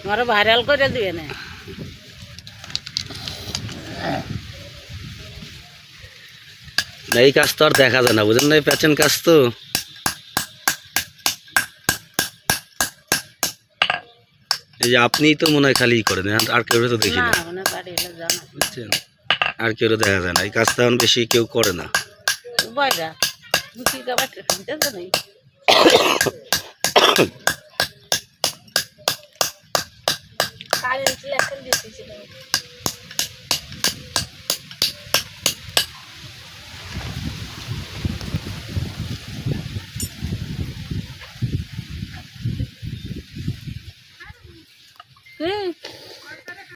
তোমার ভাইরাল করে দিবে না। এই কাজ তো আর দেখা যায় না, বুঝেন না, প্যাচেন কাজ তো। এই যে আপনিই তো মনে হয় খালি করেন, আর কেউ তো দেখি না, বুঝছেন, আর কেউ দেখা যায় না। এই কাজটা এখন বেশি কেউ করে না।